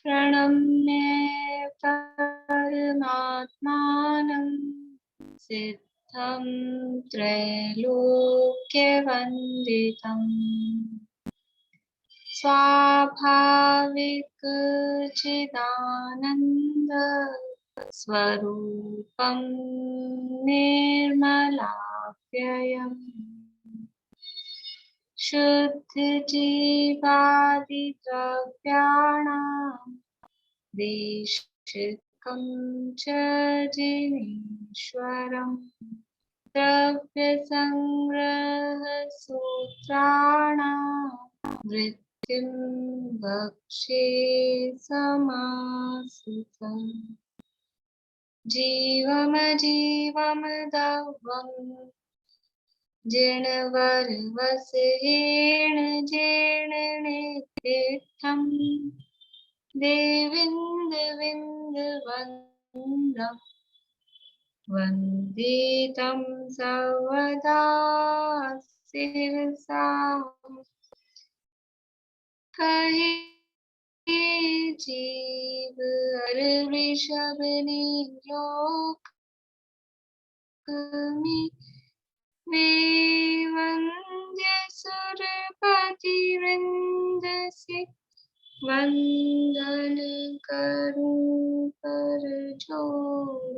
प्रणम्य परमात्मानं सिद्धं त्रैलोक्यवन्दितं स्वाभाविक चिदानन्द स्वरूपं निर्मलाप्ययम् शुद्धजीवादिद्रव्याणां देशिकं च जिनेश्वरम् द्रव्यसंग्रहसूत्राणां वृत्तिं वक्षे समासुतम् जीवमजीवमदव्यम् जिणवरवसेन जीर्णनेत्रेत्थं देविन्दविन्दवन्दं वन्दे तं सर्वदा शिरसा कहे जीव हर वृषभनि लोक में वे वंद्य सुरपति वृंद से वंदन करूं कर जोड़।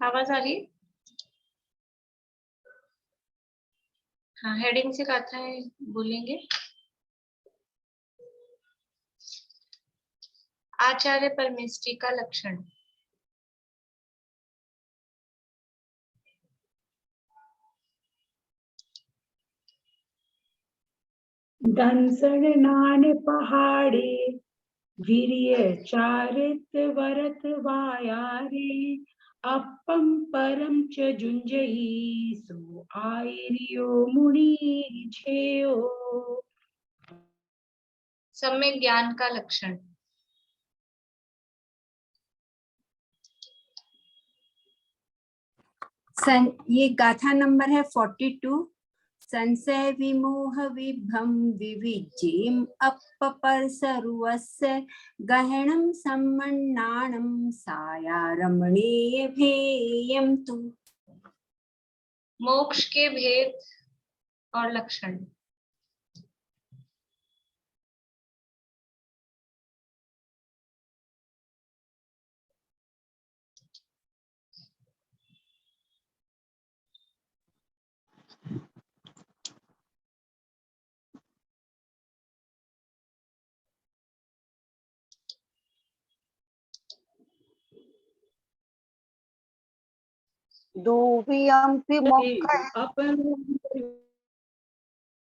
आवाज आ रही? हाँ, हेडिंग से कथाएं बोलेंगे। आचार्य परमेष्टि का लक्षण। धनसर नान पहाड़े वीर्य चारित वरत वायारे अपम परम च जुंजई सो आयरियो मुनि झेयो। सम्यक ज्ञान का लक्षण। ये गाथा नंबर है 42। संशय विमोह विभ्रम विविज्येम अपपर सर्वस्य गहनम सम्मन्नाणम साया रमणीय भेयम तु। मोक्ष के भेद और लक्षण।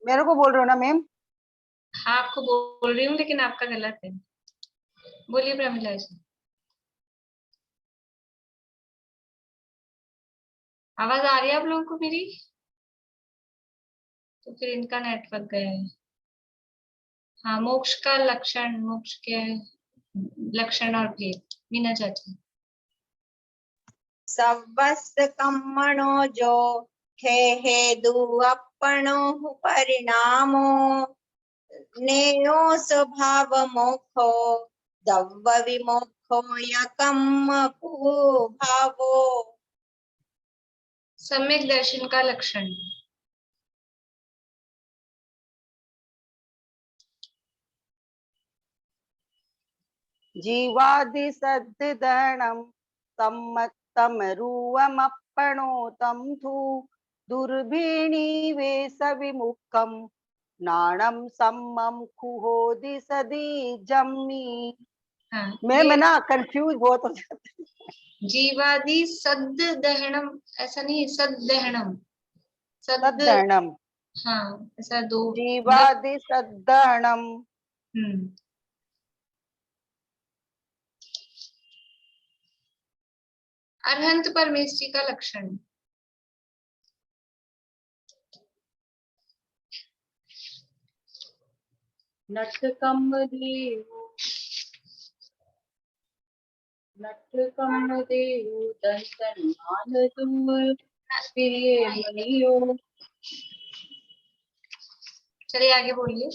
मेरे को बोल रहे हो ना मैम? हाँ, आपको बोल रही हूँ, लेकिन आपका गलत है। बोलिए प्रमिला जी। आवाज आ रही है आप लोगों को मेरी? तो फिर इनका नेटवर्क गया है। हाँ, मोक्ष का लक्षण, मोक्ष के लक्षण और भेद। मीना चाची। सर्वस्य कर्मणो जो हेतु अपनो परिणामो नेयो स्वभाव मोक्षो दव्व विमोक्षो यकम भावो। सम्यक दर्शन का लक्षण। जीवादि सद्दहणं सम्मत्तम रूवमप्पणोतं थु दुर्भिणी वेश विमुखम नाणम सम्मम खुहोदि सदी जम्मी। हाँ, मैं ना कंफ्यूज बहुत हो जाती हूँ। जीवादि सद्द दहनम, ऐसा नहीं है, सद्दहनम। सद्दहणम, हाँ, ऐसा दो जीवादि सद्दहणम। अरहंत परमेष्ठी का लक्षण। चलिए आगे बोलिए।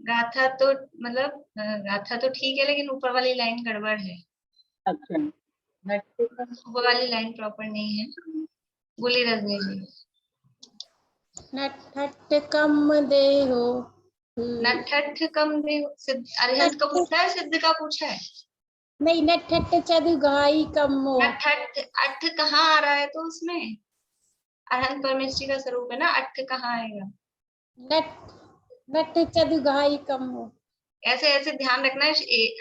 गाथा तो मतलब गाथा तो ठीक है, लेकिन ऊपर वाली लाइन गड़बड़ है। ऊपर वाली लाइन प्रॉपर नहीं है। बोली रजनी जी। नट्ठट्ट कम देहो नट्ठट्ठ कम देहो, सिद्ध अरिहंत का पूछा है, सिद्ध का पूछा है? नहीं, नट्ठट्ट चतुगाई कम्मो। नट्ठट्ठ अट्ठ कहाँ आ रहा है तो उसमें? अरहंत परमेष्ठी का स्वरूप है ना, अट्ठ कहाँ आएगा? नट्ठ चतुगाई कम्मो। ऐसे ऐसे ध्यान रखना है,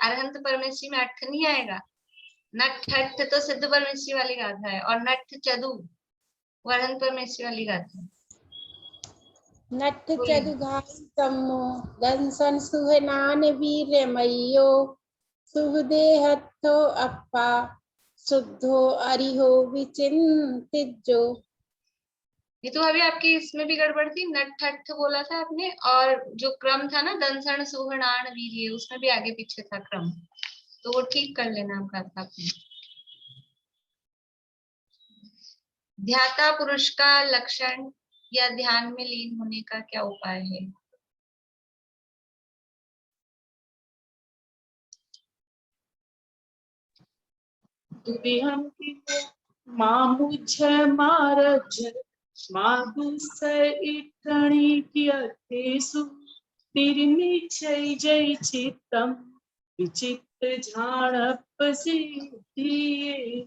अरहंत परमेष्ठी में अट्ठ नहीं आएगा। नट्ठट्ठ तो सिद्ध परमेष्ठी वाली गाथा है, और नट्ठ चदु वो अरहंत परमेष्ठी वाली गाथा है। नट्ठ चतुगाई कम्मो दंसन सुहनान वीर मयो सुहदेहत्थो अप्पा शुद्धो अरिहो विचिंतिजो। ये तो अभी आपकी इसमें भी गड़बड़ थी, नट्ठट्ठ बोला था आपने, और जो क्रम था ना दंसण सुहनान वीर्य, उसमें भी आगे पीछे था क्रम, तो वो ठीक कर लेना आपका था आपने। ध्याता पुरुष का लक्षण या ध्यान में लीन होने का क्या उपाय है? मामुझ मारज मागुस इटणी कियतेसु तिरनिचय जय चित्तम विचित्र झाड़प सिद्धिये।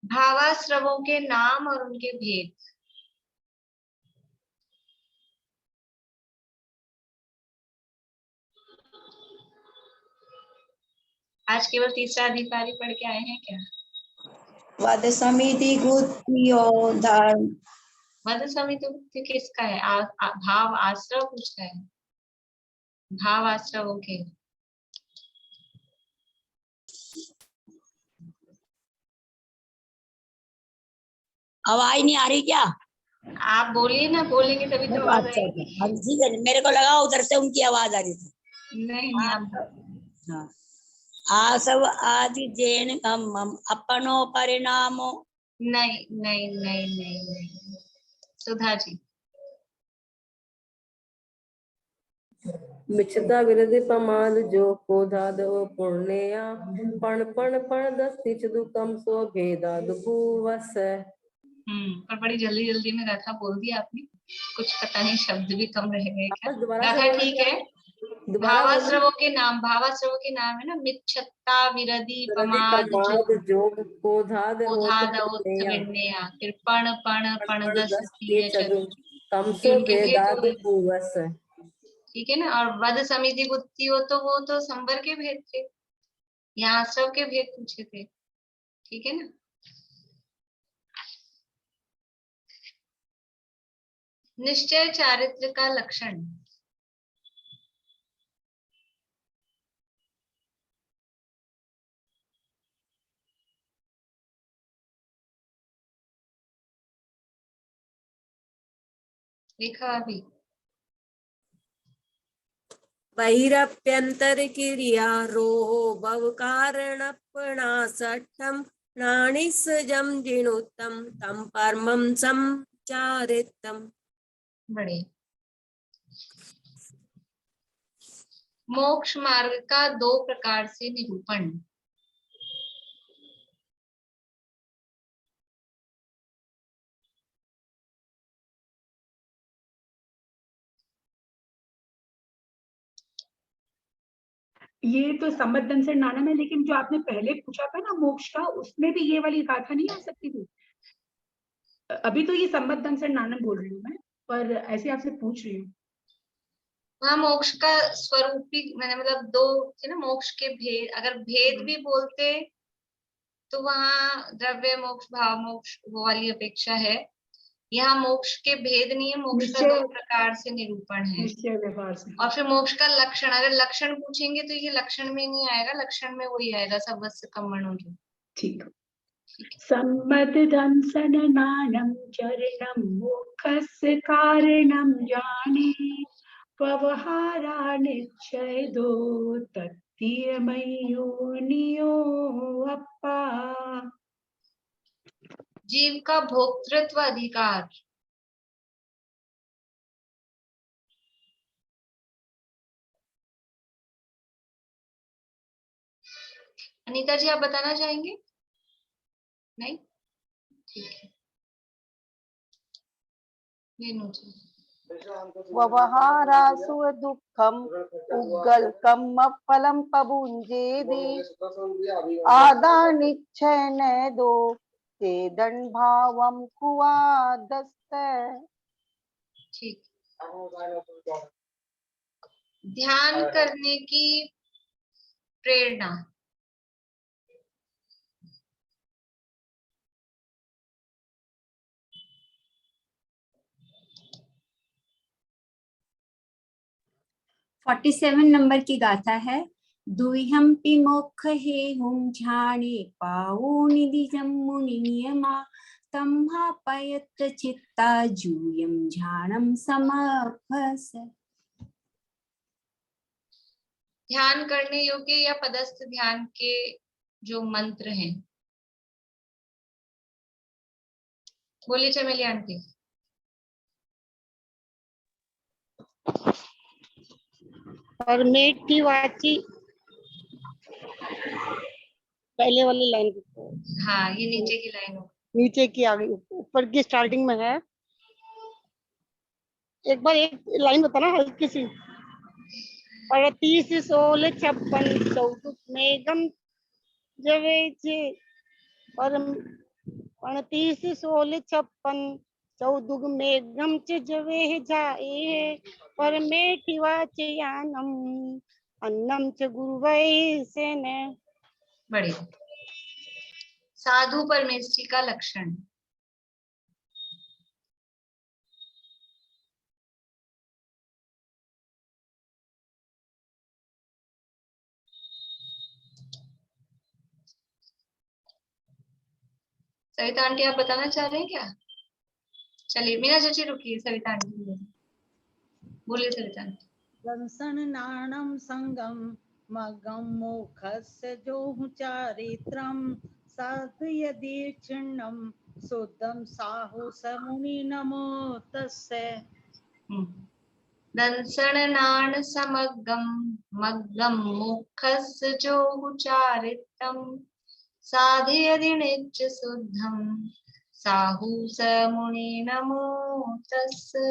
भावाश्रवों के नाम और उनके भेद। आज केवल तीसरा अधिकारी पढ़ के आए हैं क्या? वद समिति गुत्यो धर्म। मद समिति किसका है? भाव आश्रव पूछा है, भाव आश्रवों के। आवाज नहीं आ रही क्या? आप बोलिए ना, बोलेंगे तभी तो आवाज अच्छा आएगी। ठीक है, मेरे को लगा उधर से उनकी आवाज आ रही थी। नहीं आप हाँ, आसव आदि जैन हम अपनो परिणामो। नहीं नहीं नहीं नहीं नहीं। सुधा जी। मिच्छता विरधि प्रमाद जो कोधाद पुण्या पण पण पण दस्ति दुकम सो भेदा दुभुवस। पर बड़ी जल्दी जल्दी में गाथा बोल दिया आपने, कुछ पता नहीं शब्द भी कम रह गए क्या? दोबारा से गाथा बोलना ठीक क्या? है। दोबारा भावाश्रवों के नाम, भावाश्रवों के नाम है ना, मिच्छत्ता विरधि प्रमाद जो कोधाद कोधाद उत्थविण्या, फिर पण पण पण दस्ति कम सो उनके भेद भेदा हो गए। दुभुवस। ठीक है ना। और वद समिति गुत्ती हो तो वो तो संबर के भेद थे, यहाँ आश्रव के भेद पूछे थे। ठीक है ना। निश्चय चारित्र का लक्षण। देखा अभी? बहिरप्यंतर क्रिया रोहो भव कारणपणा सठम नाणिसजम जिणुतम तम परमं संचारितम। बड़े। मोक्ष मार्ग का दो प्रकार से निरूपण। ये तो संबद्धन से नानम है, लेकिन जो आपने पहले पूछा था ना मोक्ष का, उसमें भी ये वाली गाथा नहीं आ सकती थी? अभी तो ये संबद्धन से नानम बोल रही हूँ मैं, पर ऐसे आपसे पूछ रही हूँ। वहाँ मोक्ष का स्वरूप भी मैंने मतलब दो थे ना, मोक्ष के भेद, अगर भेद भी बोलते तो वहाँ द्रव्य मोक्ष, भाव मोक्ष वो वाली अपेक्षा है। यहाँ मोक्ष के भेद नहीं है, मोक्ष का निश्चय दो प्रकार से निरूपण है। निश्चय व्यवहार से। और फिर मोक्ष का लक्षण, अगर लक्षण पूछेंगे तो ये लक्षण में नहीं आएगा, लक्षण में वही आएगा सर्वस्य कर्मणो जो। ठीक। सम्मतदंसन नानं चरणं मोक्षस्य कारणं जाने व्यवहारानिच्छेदो तत्तीयमयो नियो अप्पा। जीव का भोक्तृत्व अधिकार, अनीता जी आप बताना चाहेंगे? नहीं, ठीक है। वेणु जी। व्यवहारासु दुःखम् उग्गलकम् फलं पभुञ्जेदि आदानिच्छेनेदो चेदन् भावं कुवादस्ते। ठीक। ध्यान करने की प्रेरणा, फोर्टी 47 नंबर की गाथा है। दुह्यंपि मोक्ष हे हुम झाणे पाओ निधिजम मुनि नियमा तम्हापयत चित्ता जूयम झानम समभस। ध्यान करने योग्य या पदस्थ ध्यान के जो मंत्र हैं, बोलिए चमेली आंटी। परमेट की वाची, पहले वाली लाइन, हाँ ये नीचे की लाइन हो, नीचे की आगे, ऊपर की स्टार्टिंग में है। एक बार एक लाइन बताना हल्की सी। 38 16 56 14 मेघम जवे जे परम 38 16 56 14 मेघम च जवे जाए परमेठि वाचयानम अन्नम च गुरुवै सेन। बढ़िया। साधु परमेष्ठी का लक्षण, सविता आंटी आप बताना चाह रहे हैं क्या? चलिए मीना चाची रुकिए, सविता आंटी बोलिए। सविता आंटी। दंसन नाणम संगम मगम मोखस्य जो चारित्रम साधु यदि छिन्नम शुद्धम साहु समुनि नमो तस्से। दंसन नाण समगम मग्गम मुखस्य जो चारित्रम साधु यदि नित्य शुद्धम साहु समुनि नमो तस्से।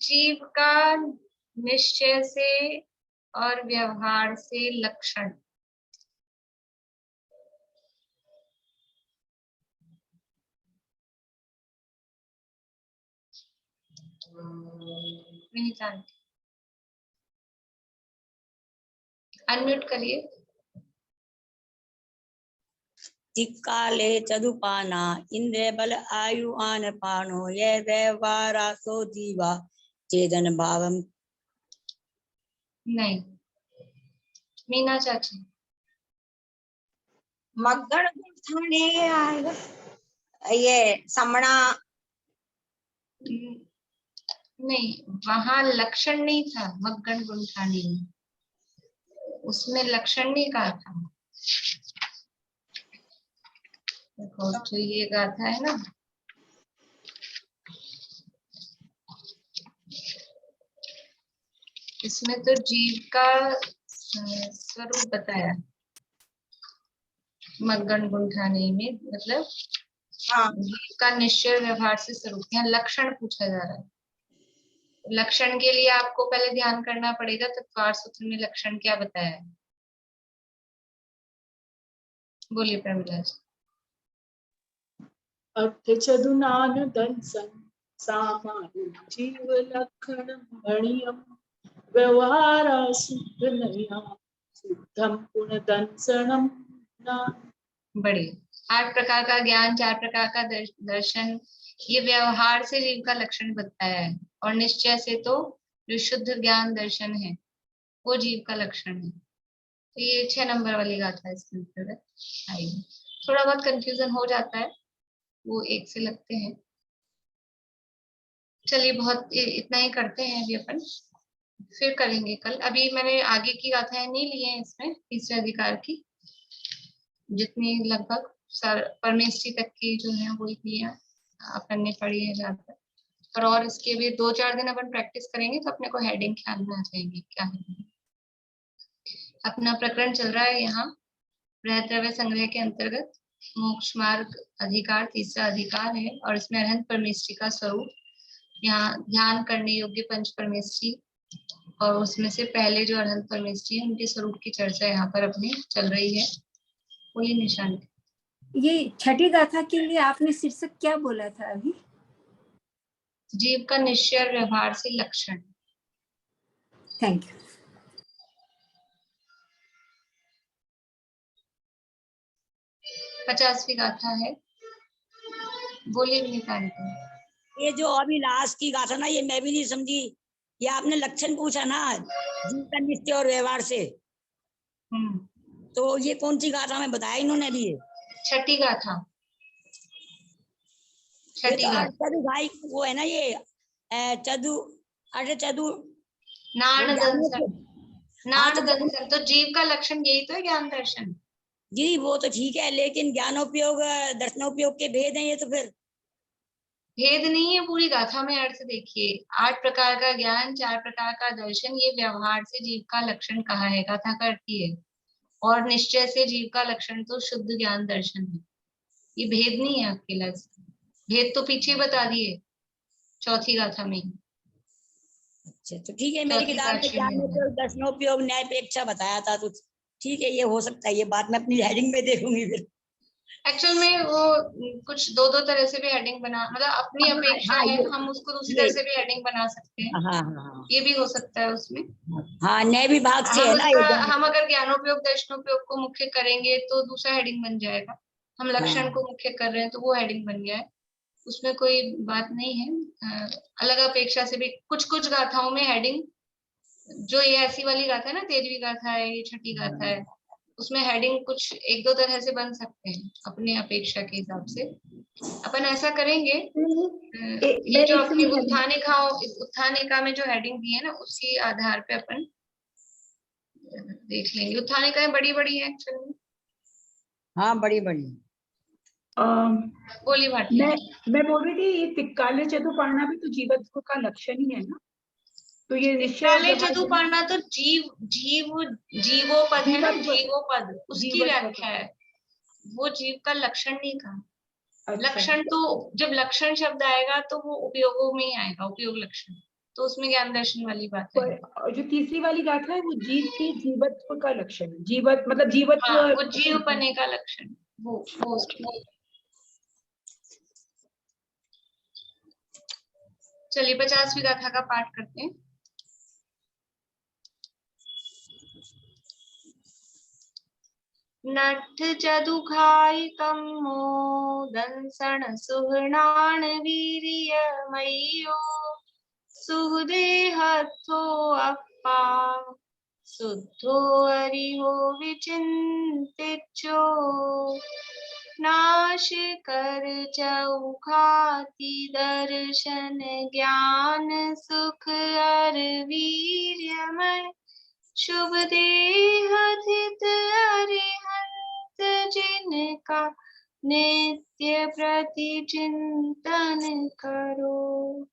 जीव का निश्चय से और व्यवहार से लक्षण, अनम्यूट करिए। चिक्काले चदुपाना इंद्र बल आयु आन पानो ये व्यवहारासो जीवा चेदन भावम। नहीं, मीना चाची। मग्गण गुंठाने आएगा, ये समणा नहीं, वहां लक्षण नहीं था मग्गण गुंठानी में, उसमें लक्षण नहीं कहा था। देखो जो ये गाथा है ना, इसमें तो जीव का स्वरूप बताया, मग्गण गुंठानी में मतलब जीव का निश्चय व्यवहार से स्वरूप। यहाँ लक्षण पूछा जा रहा है। लक्षण के लिए आपको पहले ध्यान करना पड़ेगा तत्वार सूत्र में लक्षण क्या बताया है। बोलिए प्रमिला जी। अर्थ चदुनान दंसन सामान्य जीव लक्षण भणियम व्यवहार शुद्ध नया शुद्धम पुन दंसनम ना। बढ़िया। 8 प्रकार का ज्ञान, 4 प्रकार का दर्शन, ये व्यवहार से जीव का लक्षण बताया है, और निश्चय से तो जो शुद्ध ज्ञान दर्शन है वो जीव का लक्षण है। तो ये 6 नंबर वाली गाथा है इसके अंतर्गत आएगी। थोड़ा बहुत कंफ्यूजन हो जाता है, वो एक से लगते हैं। चलिए बहुत इतना ही करते हैं अभी अपन, फिर करेंगे कल। अभी मैंने आगे की गाथाएं नहीं ली हैं इसमें, तीसरे अधिकार की जितनी लगभग परमेष्ठी तक की जो है वो इतनी अपन ने पढ़ी है ज्यादातर, पर और इसके भी 2-4 दिन अपन प्रैक्टिस करेंगे तो अपने को हेडिंग ख्याल में आ जाएगी क्या है। अपना प्रकरण चल रहा है यहाँ बृहद्रव्य संग्रह के अंतर्गत मोक्ष मार्ग अधिकार, तीसरा अधिकार है, और इसमें अरहंत परमेष्ठी का स्वरूप, यहाँ ध्यान करने योग्य पंच परमेष्ठी, और उसमें से पहले जो अरहंत परमेष्ठी है उनके स्वरूप की चर्चा यहाँ पर अपनी चल रही है। बोलिए निशान। ये छठी गाथा के लिए आपने शीर्षक क्या बोला था अभी? जीव का निश्चय व्यवहार से लक्षण। Thank you. पचासवीं गाथा है, बोलिए निशान। ये जो अभी लास्ट की गाथा ना, ये मैं भी नहीं समझी। ये आपने लक्षण पूछा ना जीव का निश्चय और व्यवहार से, तो ये कौन सी गाथा में बताया इन्होंने अभी? ये छठी गाथा। छठी गाथा चदु भाई वो है ना, ये चदु चदु नान दंसन। नान दंसन तो जीव का लक्षण यही तो है, ज्ञान दर्शन। जी वो तो ठीक है, लेकिन ज्ञानोपयोग दर्शनोपयोग के भेद हैं ये, तो फिर भेद नहीं है, पूरी गाथा में अर्थ देखिए। 8 प्रकार का ज्ञान, 4 प्रकार का दर्शन, ये व्यवहार से जीव का लक्षण कहा है, गाथा का अर्थ ये है। और निश्चय से जीव का लक्षण तो शुद्ध ज्ञान दर्शन है। ये भेद नहीं है अकेला, भेद तो पीछे बता दिए चौथी गाथा में। अच्छा तो ठीक है, मेरी किताब में ज्ञानोपयोग दर्शनोपयोग न्यायपेक्षा बताया था, तो ठीक है, ये हो सकता है। ये बात मैं अपनी हेडिंग में देखूंगी फिर। एक्चुअल में वो कुछ 2 तरह से भी हेडिंग बना, मतलब अपनी अपेक्षा है, हम उसको दूसरी तरह से भी हेडिंग बना सकते हैं। हाँ, ये भी हो सकता है उसमें। हाँ न्याय विभाग से है ना। हम अगर ज्ञानोपयोग दर्शनोपयोग को मुख्य करेंगे तो दूसरा हेडिंग बन जाएगा। हम लक्षण को मुख्य कर रहे हैं तो वो हेडिंग बन गया है, उसमें कोई बात नहीं है। अलग अपेक्षा से भी कुछ गाथाओं में हेडिंग, जो ये ऐसी वाली गाथा है ना, 13वीं गाथा है, ये छठी गाथा है, उसमें हेडिंग कुछ 1-2 तरह से बन सकते हैं अपने अपेक्षा के हिसाब से। अपन ऐसा करेंगे, ये जो अपनी उत्थानिका में जो हेडिंग दी है ना, उसी आधार पे अपन देख लेंगे। उत्थानिकाएं बड़ी है एक्चुअली। हाँ बड़ी बोली भाटी। मैं बोल रही थी, ये तिक्काले चतुर्पर्णा भी तो जीवत्व का लक्षण ही है ना, तो ये निश्चय चतुर्पर्णा तो जीवोपद है ना, जीवोपद उसकी व्याख्या है, वो जीव का लक्षण नहीं कहा। अच्छा। लक्षण तो जब लक्षण शब्द आएगा तो वो उपयोगों में ही आएगा, उपयोग लक्षण, तो उसमें ज्ञान दर्शन वाली बात है। जो तीसरी वाली गाथा है वो जीव के जीवत्व का लक्षण है, जीवत मतलब जीवत्व। हाँ, वो जीव बने का लक्षण वो। चलिए 50वीं गाथा का पाठ करते हैं। नठ चदु खाई कम्मो दंसण सुहनान वीर्य मयो सुहदे हथो अप्पा शुद्धो हरिहो विचिंतिचो नाश कर चौखाती दर्शन ज्ञान सुख अर वीर्यमय शुभ देह हित अरिहंत जिनका नित्य प्रति चिंतन करो।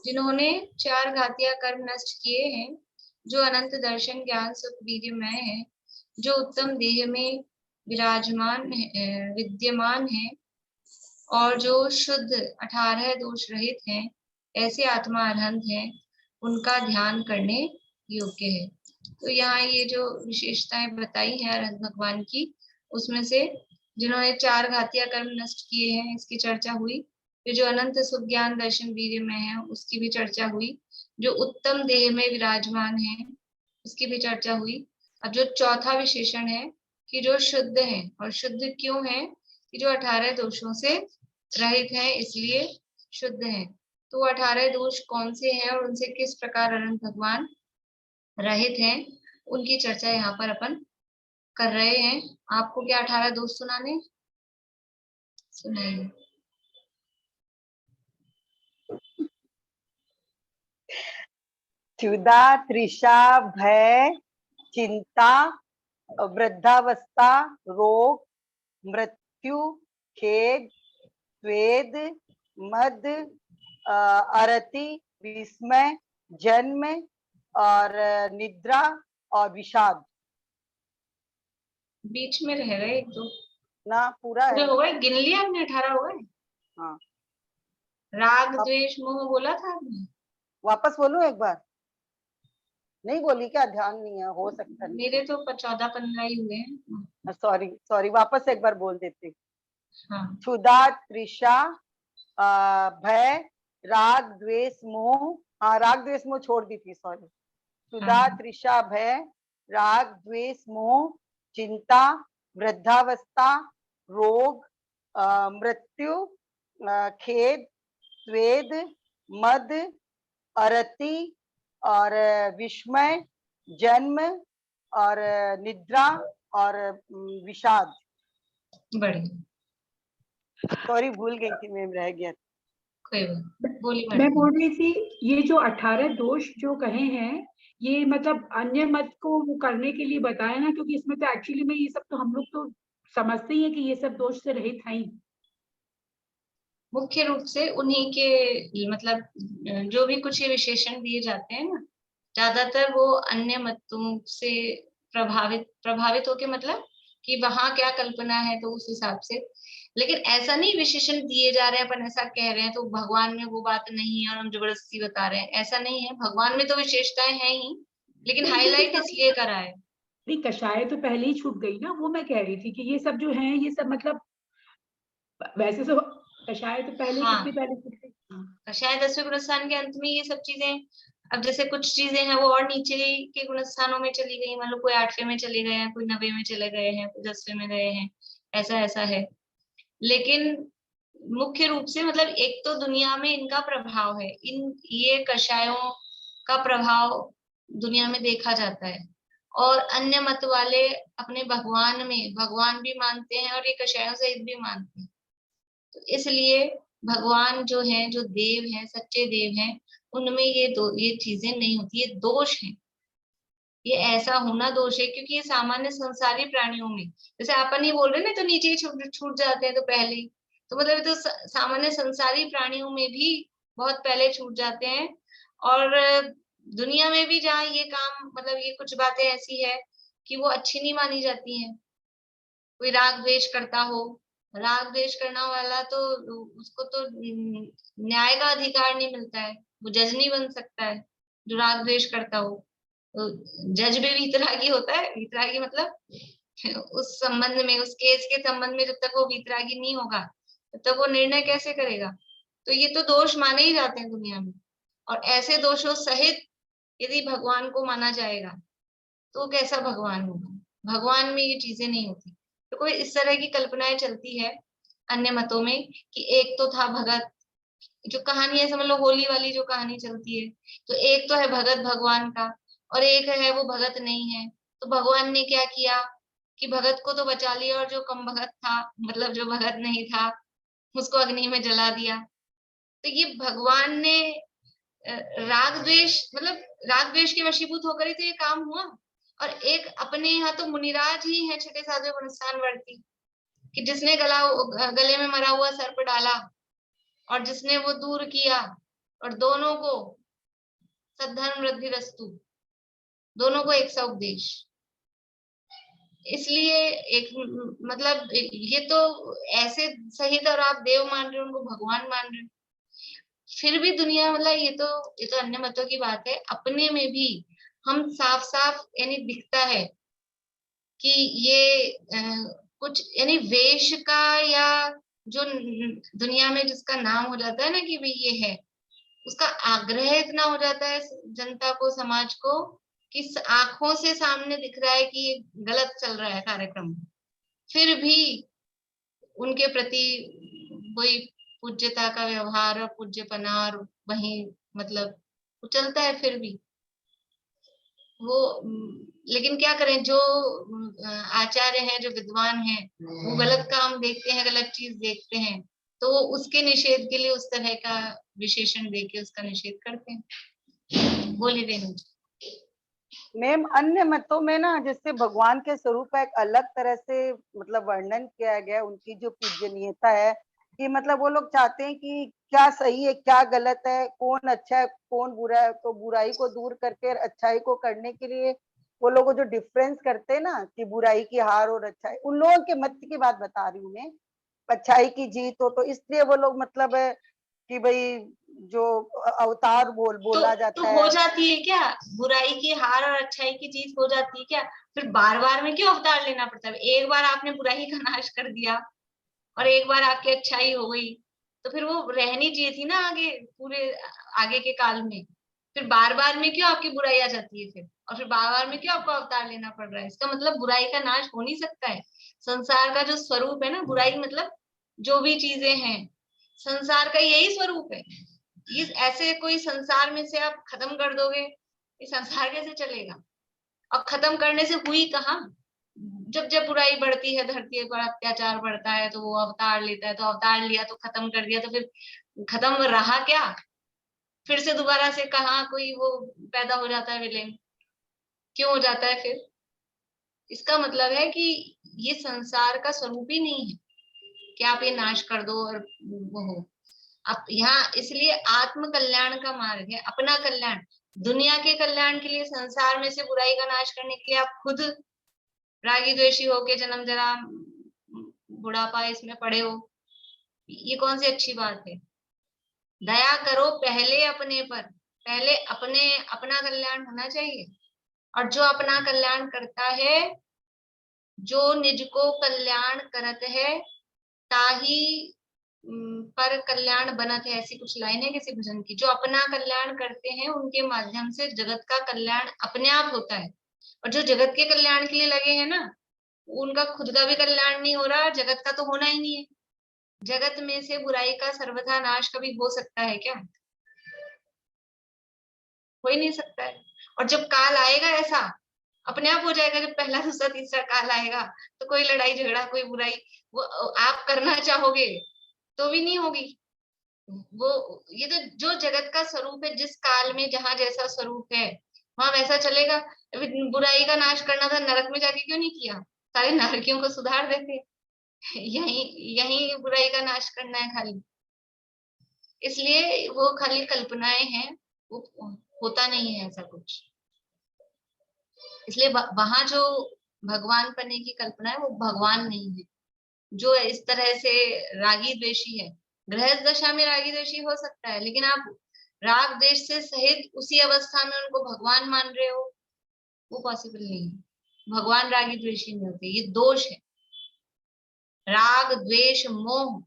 जिन्होंने 4 घातिया कर्म नष्ट किए हैं, जो अनंत दर्शन ज्ञान सुख वीर्यमय है, जो उत्तम देह में विद्यमान है, और जो शुद्ध 18 दोष रहित हैं, ऐसे आत्मा अरहंत हैं, उनका ध्यान करने योग्य है। तो यहाँ ये जो विशेषताएं बताई हैं अरहंत भगवान की, उसमें से जिन्होंने 4 घातिया कर्म नष्ट किए हैं, इसकी चर्चा हुई। फिर जो अनंत सुख ज्ञान दर्शन वीर्य में है, उसकी भी चर्चा हुई। जो उत्तम देह में विराजमान है, उसकी भी चर्चा हुई। अब जो चौथा विशेषण है कि जो शुद्ध है, और शुद्ध क्यों है कि जो 18 दोषों से रहित है, इसलिए शुद्ध है। तो 18 दोष कौन से हैं और उनसे किस प्रकार अनंत भगवान रहित हैं, उनकी चर्चा यहाँ पर अपन कर रहे हैं। आपको क्या 18 दोष सुनाने? सुनाइए। क्षुधा, तृषा, भय, चिंता, वृद्धावस्था, रोग, मृत्यु, खेद, स्वेद, मद, अरति, विस्मय, जन्म और निद्रा और विषाद। बीच में रह गए एक दो ना, पूरा है। हो गए, गिन लिया आपने? 18 हो गए। हाँ। राग, द्वेष, मोह बोला था आपने? वापस बोलूं एक बार? नहीं बोली क्या? ध्यान नहीं है, हो सकता है। मेरे तो 14-15 ही हुए हैं। सॉरी, वापस एक बार बोल देते। हाँ। क्षुधा, तृषा, भय, राग, द्वेष, मोह। हाँ, राग, द्वेष, मोह छोड़ दी थी, सॉरी। क्षुधा, तृषा, भय, राग, द्वेष, मोह, चिंता, वृद्धावस्था, रोग, मृत्यु, खेद, स्वेद, मद, अरति और विस्मय, जन्म और निद्रा और विषाद। बढ़िया। सॉरी, भूल गई थी मैं, रह गया। कोई बात, बोली मैं बोल रही थी, ये जो 18 दोष जो कहे हैं, ये मतलब अन्य मत को वो करने के लिए बताया ना, क्योंकि इसमें तो एक्चुअली में ये सब तो हम लोग तो समझते ही है कि ये सब दोष से रहित है ही। मुख्य रूप से उन्हीं के मतलब जो भी कुछ ये विशेषण दिए जाते हैं ना, ज्यादातर वो अन्य मतों से प्रभावित होके, मतलब कि वहां क्या कल्पना है तो उस हिसाब से। लेकिन ऐसा नहीं विशेषण दिए जा रहे हैं, अपन ऐसा कह रहे हैं तो भगवान में वो बात नहीं है और हम जबरदस्ती बता रहे हैं, ऐसा नहीं है। भगवान में तो विशेषताएं हैं ही, लेकिन हाईलाइट इसलिए करा है। नहीं, कषाय तो पहले ही छूट गई ना, वो मैं कह रही थी कि ये सब जो है, ये सब मतलब वैसे तो कषाय तो पहले कितनी पहले छूट गई। कषाय 10वें गुणस्थान के अंत में ये सब चीजें, अब जैसे कुछ चीजें हैं वो और नीचे के गुणस्थानों में चली गई, मान लो कोई 8वें में चले गए हैं, कोई 90 में चले गए हैं, कोई 10वें में गए हैं, ऐसा है। लेकिन मुख्य रूप से मतलब एक तो दुनिया में इनका प्रभाव है, ये कषायों का प्रभाव दुनिया में देखा जाता है। और अन्य मत वाले अपने भगवान में भगवान भी मानते हैं और ये कषायों सहित भी मानते हैं। तो इसलिए भगवान जो है, जो देव हैं, सच्चे देव हैं, उनमें ये चीजें नहीं होती, ये दोष है। ये ऐसा होना दोष है क्योंकि ये सामान्य संसारी प्राणियों में, जैसे अपन ही बोल रहे हैं ना, तो नीचे ही छूट जाते हैं तो पहले ही, तो मतलब तो सामान्य संसारी प्राणियों में भी बहुत पहले छूट जाते हैं। और दुनिया में भी जहाँ ये काम, मतलब ये कुछ बातें ऐसी है कि वो अच्छी नहीं मानी जाती हैं। कोई राग द्वेष करता हो, राग द्वेष करना वाला तो उसको तो न्याय का अधिकार नहीं मिलता है, वो जज नहीं बन सकता है जो राग द्वेष करता हो। तो जज भी वीतरागी होता है। वीतरागी मतलब उस संबंध में, उस केस के संबंध में जब तक वो वीतरागी नहीं होगा तब तक वो निर्णय कैसे करेगा। तो ये तो दोष माने ही जाते हैं दुनिया में। और ऐसे दोषों सहित यदि भगवान को माना जाएगा तो कैसा भगवान होगा? भगवान में ये चीजें नहीं होती। तो कोई इस तरह की कल्पनाएं चलती है अन्य मतों में कि एक तो था भगत, जो कहानी है समझ लो होली वाली जो कहानी चलती है, तो एक तो है भगत भगवान का और एक है वो भगत नहीं है। तो भगवान ने क्या किया कि भगत को तो बचा लिया और जो कम भगत था, मतलब जो भगत नहीं था, उसको अग्नि में जला दिया। तो ये भगवान ने राग द्वेष, मतलब राग द्वेष के वशीभूत होकर ही तो ये काम हुआ। और एक अपने यहाँ तो मुनिराज ही है छठे सातवें गुणस्थान वर्ती, कि जिसने गले में मरा हुआ सर्प डाला और जिसने वो दूर किया, और दोनों को सद्धर्म वृद्धि रस्तु, दोनों को एक सा उपदेश। इसलिए एक मतलब ये तो ऐसे सहित, और आप देव मान रहे हो, उनको भगवान मान रहे हो, फिर भी दुनिया मतलब ये तो अन्य मतों की बात है, अपने में भी हम साफ साफ यानी दिखता है कि ये कुछ यानी वेश का, या जो दुनिया में जिसका नाम हो जाता है ना कि भाई ये है, उसका आग्रह इतना हो जाता है जनता को, समाज को, कि आंखों से सामने दिख रहा है कि ये गलत चल रहा है कार्यक्रम, फिर भी उनके प्रति वही पूज्यता का व्यवहार और पूज्यपना और वही मतलब वो चलता है फिर भी वो। लेकिन क्या करें, जो आचार्य हैं, जो विद्वान हैं, वो गलत काम देखते हैं, गलत चीज देखते हैं, तो वो उसके निषेध के लिए उस तरह का विशेषण देके उसका निषेध करते हैं। बोलिए रेणु। मैम अन्य मतों में ना जिससे भगवान के स्वरूप का एक अलग तरह से मतलब वर्णन किया गया, उनकी जो पूजनीयता है कि मतलब वो लोग चाहते हैं कि क्या सही है क्या गलत है, कौन अच्छा है कौन बुरा है, तो बुराई को दूर करके अच्छाई को करने के लिए वो लोग जो डिफरेंस करते हैं ना कि बुराई की हार और अच्छाई, उन लोगों के मत की बात बता रही हूँ मैं, अच्छाई की जीत हो, तो इसलिए वो लोग मतलब है कि भाई जो अवतार बोला जाता तो है। हो जाती है क्या बुराई की हार और अच्छाई की जीत हो जाती है क्या? फिर बार बार में क्यों अवतार लेना पड़ता है? एक बार आपने बुराई का नाश कर दिया और एक बार आपकी अच्छाई हो गई, तो फिर वो रहनी चाहिए थी ना आगे, पूरे आगे के काल में। फिर बार बार में क्यों आपकी बुराई आ जाती है फिर, और फिर बार बार में क्यों आपको अवतार लेना पड़ रहा है? इसका मतलब बुराई का नाश हो नहीं सकता है। संसार का जो स्वरूप है ना, बुराई मतलब जो भी चीजें हैं, संसार का यही स्वरूप है। ये ऐसे कोई संसार में से आप खत्म कर दोगे, ये संसार कैसे चलेगा? और खत्म करने से हुई कहाँ? जब जब बुराई बढ़ती है, धरती पर अत्याचार बढ़ता है, तो वो अवतार लेता है, तो अवतार लिया तो खत्म कर दिया, तो फिर खत्म रहा क्या? फिर से दोबारा से कहाँ कोई वो पैदा हो जाता है विलेन? क्यों हो जाता है फिर? इसका मतलब है कि ये संसार का स्वरूप ही नहीं है कि आप ये नाश कर दो और वो हो। अब यहाँ इसलिए आत्म कल्याण का मार्ग है, अपना कल्याण, दुनिया के कल्याण के लिए, संसार में से बुराई का नाश करने के लिए आप खुद रागी द्वेषी होके जन्म जरा बुढ़ापा इसमें पड़े हो, ये कौन सी अच्छी बात है? दया करो पहले अपने पर, पहले अपना कल्याण होना चाहिए। और जो अपना कल्याण करता है, जो निज को कल्याण करत है, ताही पर कल्याण बनत है, ऐसी कुछ लाइन है किसी भजन की। जो अपना कल्याण करते हैं उनके माध्यम से जगत का कल्याण अपने आप होता है। और जो जगत के कल्याण के लिए लगे हैं ना, उनका खुद का भी कल्याण नहीं हो रहा, जगत का तो होना ही नहीं है। जगत में से बुराई का सर्वथा नाश कभी हो सकता है क्या? हो ही नहीं सकता है। और जब काल आएगा ऐसा अपने आप हो जाएगा, जब पहला दूसरा तीसरा काल आएगा, तो कोई लड़ाई झगड़ा कोई बुराई वो आप करना चाहोगे तो भी नहीं होगी। वो ये तो जो जगत का स्वरूप है, जिस काल में जहां जैसा स्वरूप है वहां वैसा चलेगा। बुराई का नाश करना था, नरक में जाके क्यों नहीं किया? सारे नरकियों को सुधार देते। यही यही बुराई का नाश करना है खाली। इसलिए वो खाली कल्पनाएं हैं, वो होता नहीं है ऐसा कुछ। इसलिए वहां जो भगवान बनने की कल्पना है वो भगवान नहीं है। जो इस तरह से रागी द्वेषी है, गृहस्थ दशा में रागी द्वेषी हो सकता है, लेकिन आप राग द्वेष से सहित उसी अवस्था में उनको भगवान मान रहे हो, वो पॉसिबल नहीं है। भगवान रागी द्वेषी नहीं होते, ये दोष है। राग द्वेष मोह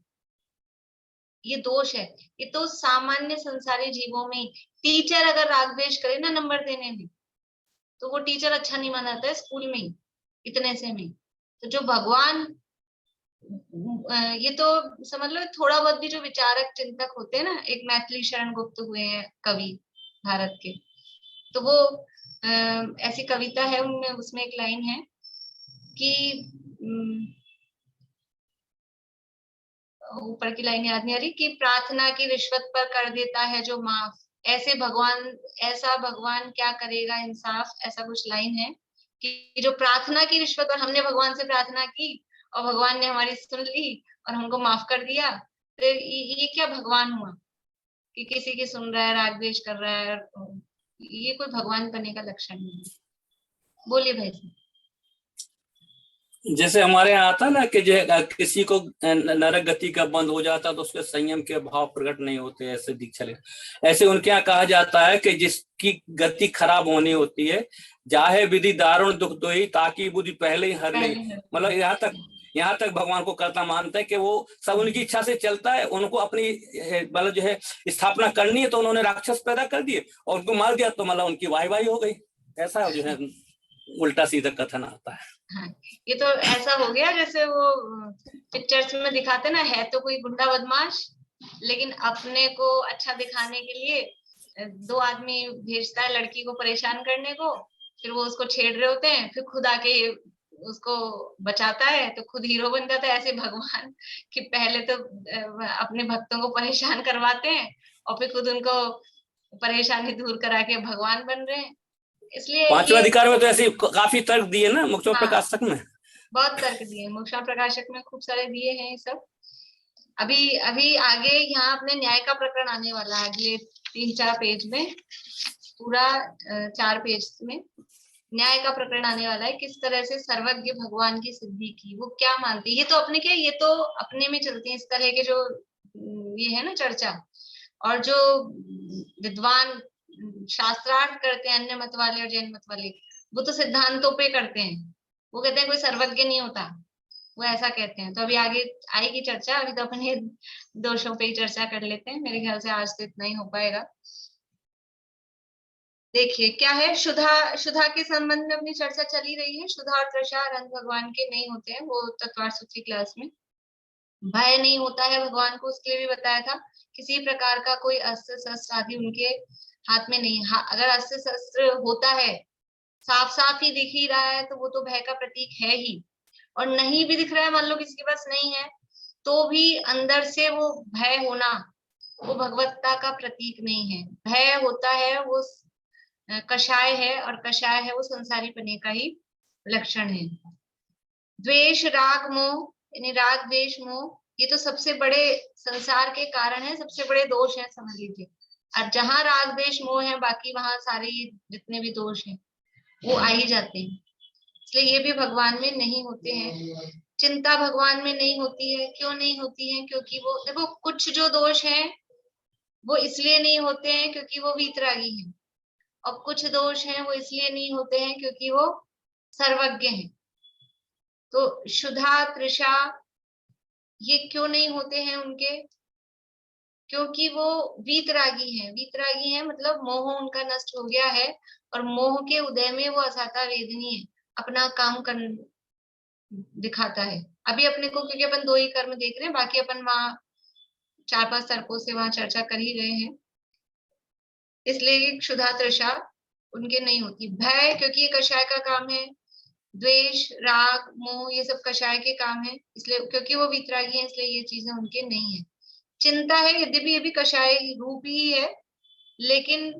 ये दोष है। ये तो सामान्य संसारी जीवों में, टीचर अगर राग द्वेष करे ना नंबर देने में, तो वो टीचर अच्छा नहीं मानाता है स्कूल में ही, इतने से में। तो जो भगवान, ये तो समझ लो थोड़ा बहुत भी जो विचारक चिंतक होते हैं ना, एक मैथिली शरण गुप्त हुए हैं कवि भारत के, तो वो ऐसी कविता है उनमें, उसमें एक लाइन है कि ऊपर की लाइन याद नहीं आ रही, कि प्रार्थना की रिश्वत पर कर देता है जो माफ, ऐसे भगवान, ऐसा भगवान क्या करेगा इंसाफ, ऐसा कुछ लाइन है कि जो प्रार्थना की रिश्वत पर, हमने भगवान से प्रार्थना की और भगवान ने हमारी सुन ली और हमको माफ कर दिया, तो ये क्या भगवान हुआ कि किसी की सुन रहा है, राग द्वेष कर रहा है? ये कोई भगवान बनने का लक्षण नहीं है। बोलिए भाई जी। जैसे हमारे यहाँ आता ना कि किसी को नरक गति का बंद हो जाता तो उसके संयम के भाव प्रकट नहीं होते, ऐसे दीक्षा ले। ऐसे उनके यहाँ कहा जाता है कि जिसकी गति खराब होनी होती है, जाहे विधि दारुण दुख दोही, ताकि बुद्धि पहले ही हर ले। मतलब यहाँ तक यहाँ तक भगवान को कर्ता मानते हैं कि वो सब उनकी इच्छा से चलता है। उनको अपनी मतलब जो है स्थापना करनी है, तो उन्होंने राक्षस पैदा कर दिए और उनको मार दिया, तो मतलब उनकी वाई हो गई। ऐसा जो है उल्टा सीधा कथन आता है। हाँ, ये तो ऐसा हो गया जैसे वो पिक्चर्स में दिखाते ना, है तो कोई गुंडा बदमाश, लेकिन अपने को अच्छा दिखाने के लिए 2 आदमी भेजता है लड़की को परेशान करने को, फिर वो उसको छेड़ रहे होते हैं, फिर खुद आके उसको बचाता है, तो खुद हीरो बन जाता है। ऐसे भगवान कि पहले तो अपने भक्तों को परेशान करवाते हैं और फिर खुद उनको परेशानी दूर करा के भगवान बन रहे हैं। इसलिए 5वें अधिकार में तो ऐसे काफी तर्क दिए ना मोक्षम हाँ, प्रकाशक में, बहुत तर्क दिए, मोक्षम प्रकाशक में खूब सारे दिए हैं ये सब। अभी आगे यहाँ अपने न्याय का प्रकरण आने वाला है अगले 3-4 पेज में, पूरा 4 पेज में न्याय का प्रकरण आने वाला है। किस तरह से सर्वज्ञ भगवान की सिद्धि की, वो क्या मानते हैं। ये तो अपने क्या, ये तो अपने में चलते हैं इस तरह के जो ये है ना चर्चा। और जो विद्वान शास्त्रार्थ करते हैं अन्य मत वाले और जैन मत वाले, वो तो सिद्धांतों पे करते हैं। वो कहते हैं कोई सर्वज्ञ नहीं होता, वो ऐसा कहते हैं। तो अभी आगे आएगी चर्चा, अभी तो अपने दोषों पे ही चर्चा कर लेते हैं। मेरे ख्याल से आज तो इतना ही हो पाएगा। देखिए क्या है, शुद्धा के संबंध में अपनी चर्चा चली रही है। शुद्धा और तृषा अनंत भगवान के नहीं होते हैं, वो तत्वार्थ सूत्री क्लास में। भय नहीं होता है भगवान को, उसके लिए भी बताया था। किसी प्रकार का कोई अस्त्र शस्त्र आदि उनके हाथ में नहीं। अगर अस्त्र शस्त्र होता है, साफ साफ ही दिख ही रहा है, तो वो तो भय का प्रतीक है ही। और नहीं भी दिख रहा है, मान लो किसी के पास नहीं है, तो भी अंदर से वो भय होना, वो भगवत्ता का प्रतीक नहीं है। भय होता है वो कषाय है, और कषाय है वो संसारी पने का ही लक्षण है। द्वेष राग मोह, यानी राग द्वेष मोह, ये तो सबसे बड़े संसार के कारण है, सबसे बड़े दोष है समझ लीजिए। और जहां राग द्वेष मोह है, बाकी वहां सारे जितने भी दोष हैं वो आ ही जाते हैं। इसलिए ये भी भगवान में नहीं होते हैं। चिंता भगवान में नहीं होती है। क्यों नहीं होती है? क्योंकि वो देखो, कुछ जो दोष हैं वो इसलिए नहीं होते हैं क्योंकि वो वीतरागी हैं, और कुछ दोष हैं वो इसलिए नहीं होते हैं क्योंकि वो सर्वज्ञ हैं। तो शुद्धा तृषा ये क्यों नहीं होते हैं उनके? क्योंकि वो वीतरागी हैं। वीतरागी हैं मतलब मोह उनका नष्ट हो गया है, और मोह के उदय में वो असाता वेदनी है, अपना काम कर दिखाता है। अभी अपने को, क्योंकि अपन 2 ही कर्म देख रहे हैं, बाकी अपन वहां 4-5 तर्कों से वहां चर्चा कर ही रहे हैं, इसलिए क्षुधा तृषा उनके नहीं होती। भय, क्योंकि ये कषाय का काम है। द्वेष राग मोह ये सब कषाय के काम है, इसलिए क्योंकि वो वीतरागी हैं, इसलिए ये चीजें उनके नहीं है। चिंता है, यद्यपि ये भी कषाय रूप ही है, लेकिन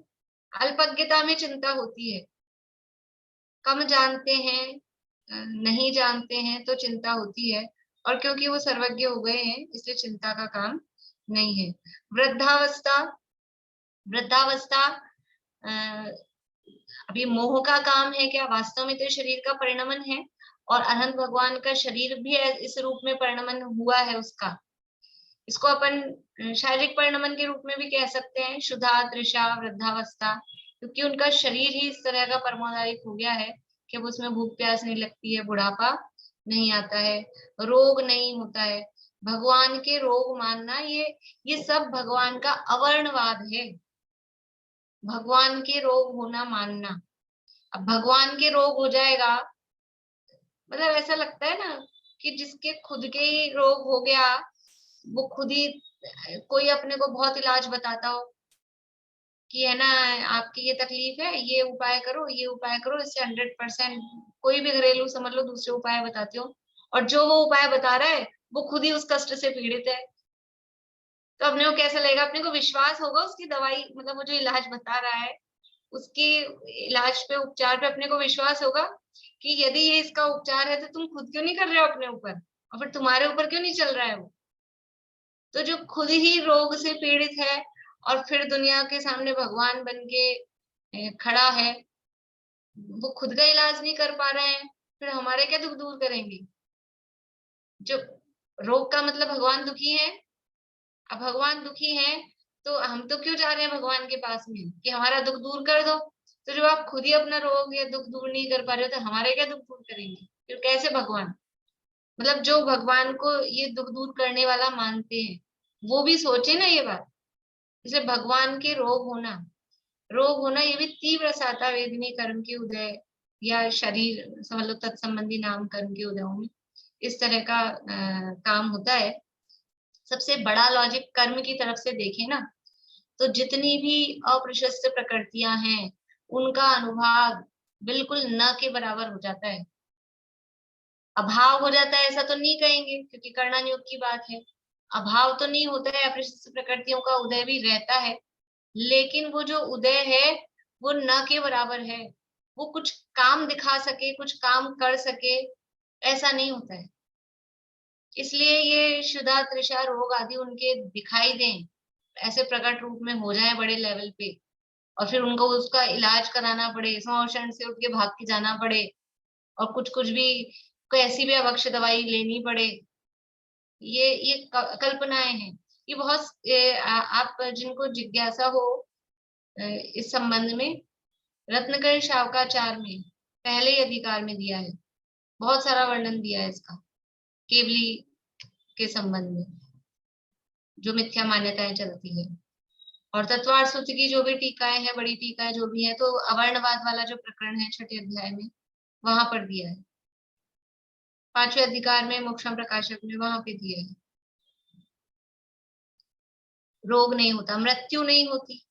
अल्पज्ञता में चिंता होती है। कम जानते हैं, नहीं जानते हैं, तो चिंता होती है। और क्योंकि वो सर्वज्ञ हो गए हैं, इसलिए चिंता का काम नहीं है। वृद्धावस्था, वृद्धावस्था अभी मोह का काम है क्या? वास्तव में तो शरीर का परिणमन है, और अनंत भगवान का शरीर भी इस रूप में परिणमन हुआ है उसका। इसको अपन शारीरिक परिणमन के रूप में भी कह सकते हैं, शुद्धा तृषा वृद्धावस्था, क्योंकि उनका शरीर ही इस तरह का परमोदायिक हो गया है कि अब उसमें भूख प्यास नहीं लगती है, बुढ़ापा नहीं आता है, रोग नहीं होता है। भगवान के रोग मानना, ये सब भगवान का अवर्णवाद है। भगवान के रोग होना मानना। अब भगवान के रोग हो जाएगा, मतलब ऐसा लगता है ना कि जिसके खुद के ही रोग हो गया, वो खुद ही कोई अपने को बहुत इलाज बताता हो कि है ना, आपकी ये तकलीफ है, ये उपाय करो, ये उपाय करो, इससे 100% कोई भी घरेलू समझ लो दूसरे उपाय बताते हो, और जो वो उपाय बता रहा है वो खुद ही उस कष्ट से पीड़ित है। तो अपने को कैसा लगेगा? अपने को विश्वास होगा उसकी दवाई, मतलब वो जो इलाज बता रहा है उसके इलाज पे, उपचार पे अपने को विश्वास होगा कि यदि ये इसका उपचार है तो तुम खुद क्यों नहीं कर रहे हो अपने ऊपर, और फिर तुम्हारे ऊपर क्यों नहीं चल रहा है वो? तो जो खुद ही रोग से पीड़ित है और फिर दुनिया के सामने भगवान बन के खड़ा है, वो खुद का इलाज नहीं कर पा रहे हैं, फिर हमारे क्या दुख दूर करेंगे? जो रोग का मतलब भगवान दुखी है। अब भगवान दुखी है तो हम तो क्यों जा रहे हैं भगवान के पास में कि हमारा दुख दूर कर दो? तो जब आप खुद ही अपना रोग या दुख दूर नहीं कर पा रहे हो, तो हमारे क्या दुख दूर करेंगे? फिर कैसे भगवान? मतलब जो भगवान को ये दुख दूर करने वाला मानते हैं वो भी सोचे ना ये बात। इसलिए भगवान के रोग होना ये भी तीव्र साता वेदनी कर्म के उदय या शरीर समझ लो तत्संबंधी नाम कर्म के उदयों में इस तरह का काम होता है। सबसे बड़ा लॉजिक कर्म की तरफ से देखें ना तो जितनी भी अप्रशस्त प्रकृतियां हैं उनका अनुभाग बिल्कुल न के बराबर हो जाता है। अभाव हो जाता है ऐसा तो नहीं कहेंगे क्योंकि कर्णानुयोग की बात है। अभाव तो नहीं होता है, अप्रशस्त प्रकृतियों का उदय भी रहता है, लेकिन वो जो उदय है वो न के बराबर है। वो कुछ काम दिखा सके, कुछ काम कर सके, ऐसा नहीं होता है। इसलिए ये क्षुधा तृषा रोग आदि उनके दिखाई दें, ऐसे प्रकट रूप में हो जाए बड़े लेवल पे, और फिर उनको उसका इलाज कराना पड़े, क्षण से उठ के भाग के जाना पड़े, और कुछ भी कोई ऐसी भी अवक्ष दवाई लेनी पड़े, ये कल्पनाएं हैं। ये बहुत आप जिनको जिज्ञासा हो इस संबंध में, रत्नकर शावकाचार में पहले ही अधिकार में दिया है, बहुत सारा वर्णन दिया है इसका केवली के संबंध में जो मिथ्या मान्यताएं चलती है। और तत्वार्थ सूत्र की जो भी टीकाएं हैं, बड़ी टीकाएं जो भी है, तो अवर्णवाद वाला जो प्रकरण है 6ठे अध्याय में वहां पर दिया है। 5वें अधिकार में मोक्षम प्रकाशक में वहां पे दिया है। रोग नहीं होता, मृत्यु नहीं होती,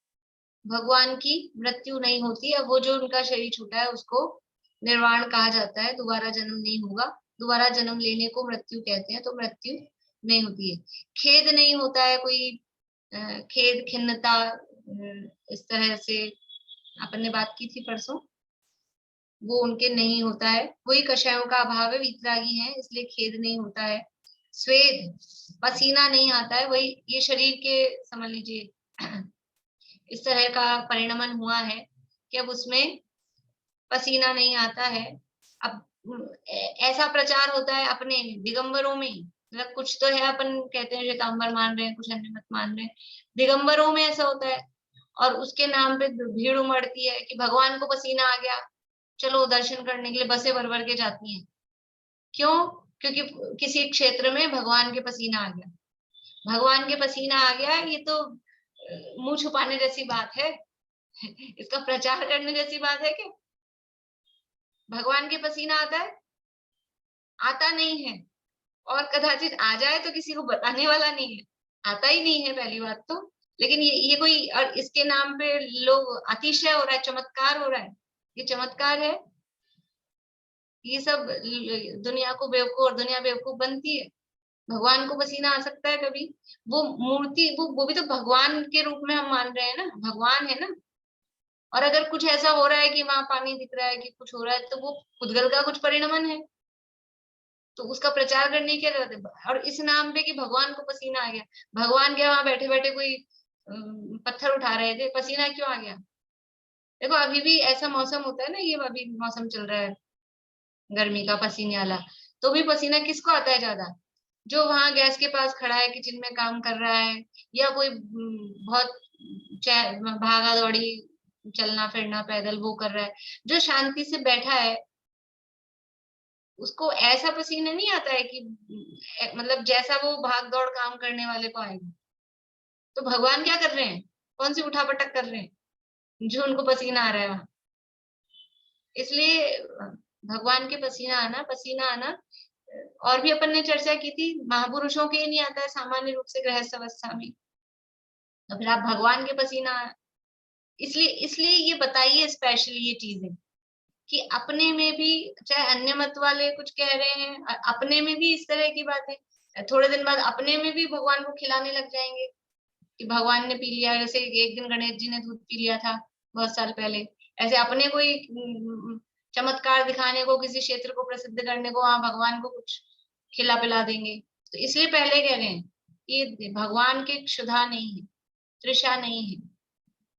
भगवान की मृत्यु नहीं होती। अब वो जो उनका शरीर छूटा है उसको निर्वाण कहा जाता है, दोबारा जन्म नहीं होगा। दोबारा जन्म लेने को मृत्यु कहते हैं, तो मृत्यु नहीं होती है। खेद नहीं होता है, कोई खेद खिन्नता इस तरह से अपन ने बात की थी परसों, वो उनके नहीं होता है। वही कषायों का अभाव है, वीतरागी है इसलिए खेद नहीं होता है। स्वेद पसीना नहीं आता है, वही ये शरीर के समझ लीजिए इस तरह का परिणमन हुआ है कि अब उसमें पसीना नहीं आता है। अब ऐसा प्रचार होता है अपने दिगंबरों में, मतलब कुछ तो है, अपन कहते हैं श्वेतांबर मान रहे हैं, कुछ अन्य मत मान रहे हैं, दिगंबरों में ऐसा होता है। और उसके नाम पे भीड़ उमड़ती है कि भगवान को पसीना आ गया, चलो दर्शन करने के लिए बसें भर भर के जाती हैं। क्यों? क्योंकि किसी क्षेत्र में भगवान के पसीना आ गया। भगवान के पसीना आ गया, ये तो मुंह छुपाने जैसी बात है, इसका प्रचार करने जैसी बात है क्या? भगवान के पसीना आता है? आता नहीं है, और कदाचित आ जाए तो किसी को बताने वाला नहीं है, आता ही नहीं है पहली बात तो। लेकिन ये कोई, और इसके नाम पे लोग अतिशय हो रहा है, चमत्कार हो रहा है, ये चमत्कार है। ये सब दुनिया को बेवकूफ, और दुनिया बेवकूफ बनती है। भगवान को पसीना आ सकता है कभी? वो मूर्ति, वो भी तो भगवान के रूप में हम मान रहे हैं ना, भगवान है ना। और अगर कुछ ऐसा हो रहा है कि वहां पानी दिख रहा है कि कुछ हो रहा है, तो वो खुदगल का कुछ परिणमन है, तो उसका प्रचार करने की जरूरत है। और इस नाम पे कि भगवान को पसीना आ गया, भगवान क्या वहां बैठे बैठे कोई पत्थर उठा रहे थे, पसीना क्यों आ गया? देखो अभी भी ऐसा मौसम होता है ना, ये अभी मौसम चल रहा है गर्मी का, पसीने वाला, तो भी पसीना किसको आता है ज्यादा? जो वहां गैस के पास खड़ा है, किचन में काम कर रहा है, या कोई बहुत भागा दौड़ी चलना फिरना पैदल वो कर रहा है। जो शांति से बैठा है उसको ऐसा पसीना नहीं आता है कि मतलब जैसा वो भाग दौड़ काम करने वाले को आएगा। तो भगवान क्या कर रहे हैं? कौन सी उठापटक कर रहे हैं जो उनको पसीना आ रहा है वहां? इसलिए भगवान के पसीना आना, और भी अपन ने चर्चा की थी, महापुरुषों के नहीं आता है सामान्य रूप से गृहस्थ अवस्था में, तो फिर आप भगवान के पसीना, इसलिए ये बताइए स्पेशली ये चीजें कि अपने में भी, चाहे अन्य मत वाले कुछ कह रहे हैं, अपने में भी इस तरह की बातें, थोड़े दिन बाद अपने में भी भगवान को खिलाने लग जाएंगे कि भगवान ने पी लिया। जैसे एक दिन गणेश जी ने दूध पी लिया था बहुत साल पहले, ऐसे अपने कोई चमत्कार दिखाने को, किसी क्षेत्र को प्रसिद्ध करने को वहां भगवान को कुछ खिला पिला देंगे। तो इसलिए पहले कह रहे हैं कि भगवान के क्षुधा नहीं है, तृषा नहीं है,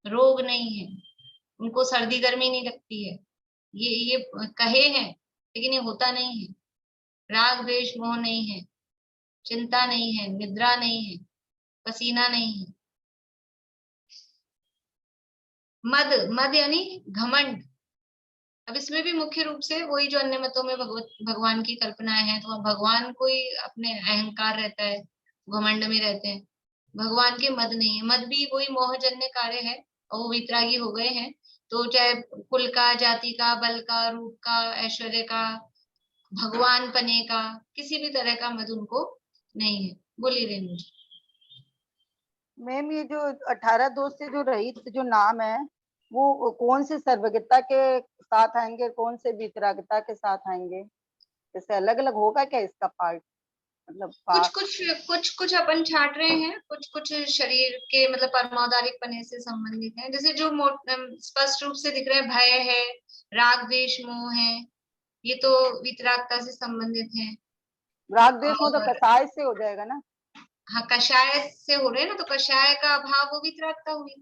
रोग नहीं है, उनको सर्दी गर्मी नहीं लगती है। ये कहे हैं लेकिन ये होता नहीं है। राग द्वेष मोह नहीं है, चिंता नहीं है, निद्रा नहीं है, पसीना नहीं है। मद यानी घमंड, अब इसमें भी मुख्य रूप से वही जो अन्य मतों में भगवान की कल्पनाएं हैं, तो भगवान कोई अपने अहंकार रहता है, घमंड में रहते हैं। भगवान के मद नहीं है, मद भी वही मोहजन्य कार्य है और वो वितरागी हो गए हैं। तो चाहे कुल का, जाति का, बल का, रूप का, ऐश्वर्य का, भगवान पने का, किसी भी तरह का मद उनको नहीं है। बोलिए रेणु जी। मैम ये जो 18 दोष से जो रहित जो नाम है वो कौन से सर्वज्ञता के साथ आएंगे, कौन से वितरागता के साथ आएंगे? जैसे अलग अलग होगा क्या इसका पार्ट, मतलब कुछ अपन छाट रहे हैं, कुछ शरीर के मतलब परमौदारिक पने से संबंधित हैं। जैसे जो स्पष्ट रूप से दिख रहे हैं, भय है, राग द्वेष मोह है, ये तो वितरागता से संबंधित है। राग द्वेष मोह तो कषाय से हो जाएगा ना? हाँ, कषाय से हो रहे हैं ना, तो कषाय का अभाव वो वितरागता हुई,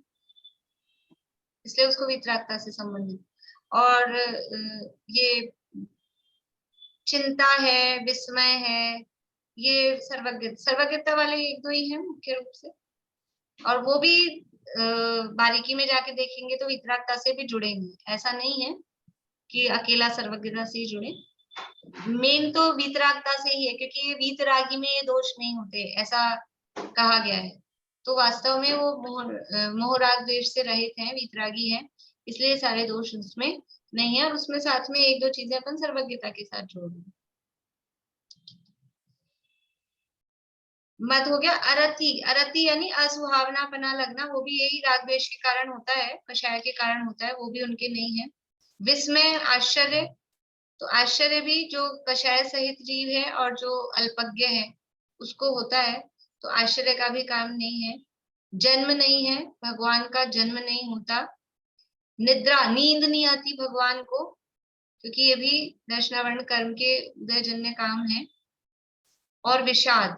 इसलिए उसको वितरागता से संबंधित। और ये चिंता है, विस्मय है, ये सर्वज्ञता वाले एक दो ही हैं मुख्य रूप से। और वो भी बारीकी में जाके देखेंगे तो वितरागता से भी जुड़ेंगे, ऐसा नहीं है कि अकेला सर्वज्ञता से ही जुड़े। मेन तो वितरागता से ही है, क्योंकि ये वीतरागी में ये दोष नहीं होते, ऐसा कहा गया है। तो वास्तव में वो मोह राग द्वेष से रहित हैं, वितरागी हैं, इसलिए सारे दोष उसमें नहीं है। और उसमें साथ में एक दो चीजें अपन सर्वज्ञता के साथ जोड़ दें। मत हो गया। अरति, अरति यानी असुहावनापना लगना, वो भी यही राग द्वेष के कारण होता है, कषाय के कारण होता है, वो भी उनके नहीं है। विस्मय, आश्चर्य, तो आश्चर्य भी जो कषाय सहित जीव है और जो अल्पज्ञ है उसको होता है, तो आश्चर्य का भी काम नहीं है। जन्म नहीं है, भगवान का जन्म नहीं होता। निद्रा, नींद नहीं आती भगवान को, क्योंकि ये भी दर्शनावरण कर्म के उदयजन्य काम है। और विषाद,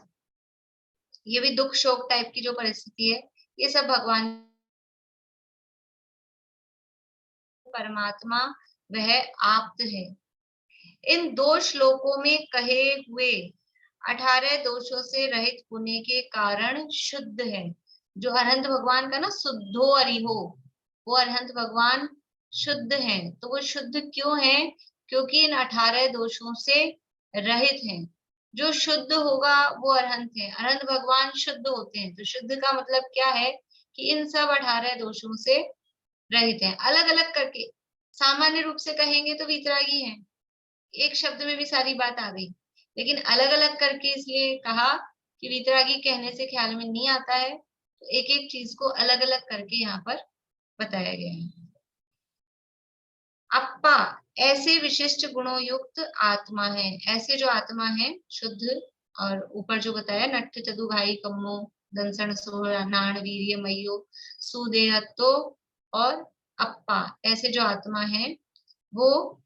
ये भी दुख शोक टाइप की जो परिस्थिति है, ये सब भगवान परमात्मा वह आप्त है। इन दो श्लोकों में कहे हुए 18 दोषों से रहित होने के कारण शुद्ध है। जो अरहंत भगवान का ना शुद्धो अरिहो, वो अरहंत भगवान शुद्ध हैं। तो वो शुद्ध क्यों हैं? क्योंकि इन 18 दोषों से रहित हैं। जो शुद्ध होगा वो अरहंत है, अरहंत भगवान शुद्ध होते हैं। तो शुद्ध का मतलब क्या है कि इन सब 18 दोषों से रहित हैं। अलग अलग करके सामान्य रूप से कहेंगे तो वितरागी हैं, एक शब्द में भी सारी बात आ गई। लेकिन अलग अलग करके इसलिए कहा कि वितरागी कहने से ख्याल में नहीं आता है, तो एक एक चीज को अलग अलग करके यहाँ पर बताया गया है। अप्पा, ऐसे विशिष्ट गुणों युक्त आत्मा है, ऐसे जो आत्मा है शुद्ध। और ऊपर जो बताया नट्ठ चतु घाई कम्मो दंसण सोह नाण वीर्य मयो सुदेहत्तो और अप्पा, ऐसे जो आत्मा है वो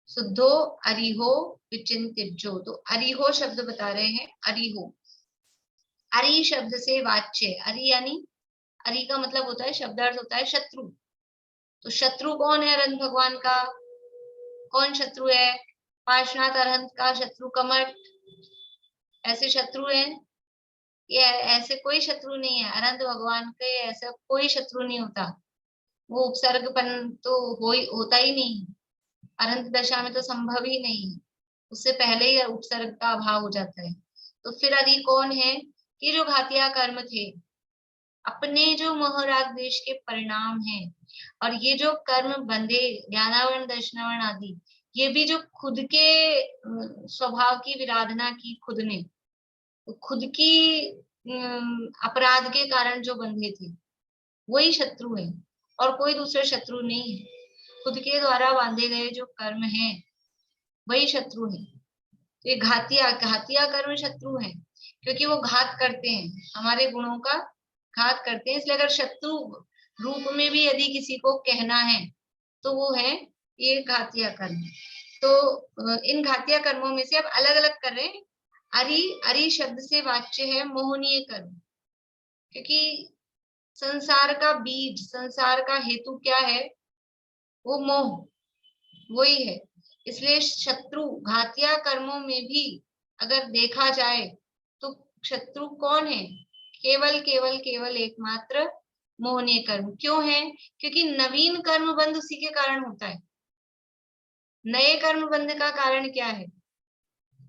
शुद्धो अरिहो विचिंतिज्जो। तो अरिहो शब्द बता रहे हैं। अरिहो, अरि शब्द से वाच्य, अरि यानी अरि का मतलब होता है, शब्दार्थ होता है शत्रु। तो शत्रु कौन है अरहंत भगवान का? कौन शत्रु है? पार्श्वनाथ अरहंत का शत्रु कमठ, ऐसे शत्रु हैं। ये ऐसे कोई शत्रु नहीं है अरहंत भगवान के, ऐसा कोई शत्रु नहीं होता। वो उपसर्गपन तो होता ही नहीं, अरहंत दशा में तो संभव ही नहीं, उससे पहले ही उपसर्ग का अभाव हो जाता है। तो फिर आदि कौन है कि जो घातिया कर्म थे, अपने जो मोह राग द्वेष के परिणाम है, और ये जो कर्म बंधे ज्ञानावरण दर्शनावरण आदि, ये भी जो खुद के स्वभाव की विराधना की खुद ने, खुद की अपराध के कारण जो बंधे थे, वही शत्रु है और कोई दूसरा शत्रु नहीं है। खुद के द्वारा बांधे गए जो कर्म हैं वही शत्रु है। तो ये घातिया कर्म शत्रु है, क्योंकि वो घात करते हैं, हमारे गुणों का घात करते हैं। इसलिए अगर शत्रु रूप में भी यदि किसी को कहना है तो वो है ये घातिया कर्म। तो इन घातिया कर्मों में से अब अलग अलग कर रहे हैं। अरि शब्द से वाच्य है मोहनीय कर्म, क्योंकि संसार का बीज, संसार का हेतु क्या है? वो मोह, वही है। इसलिए शत्रु घातिया कर्मों में भी अगर देखा जाए तो शत्रु कौन है? केवल केवल केवल एकमात्र मोहनीय कर्म। क्यों है? क्योंकि नवीन कर्म बंध उसी के कारण होता है। नए कर्म बंध का कारण क्या है?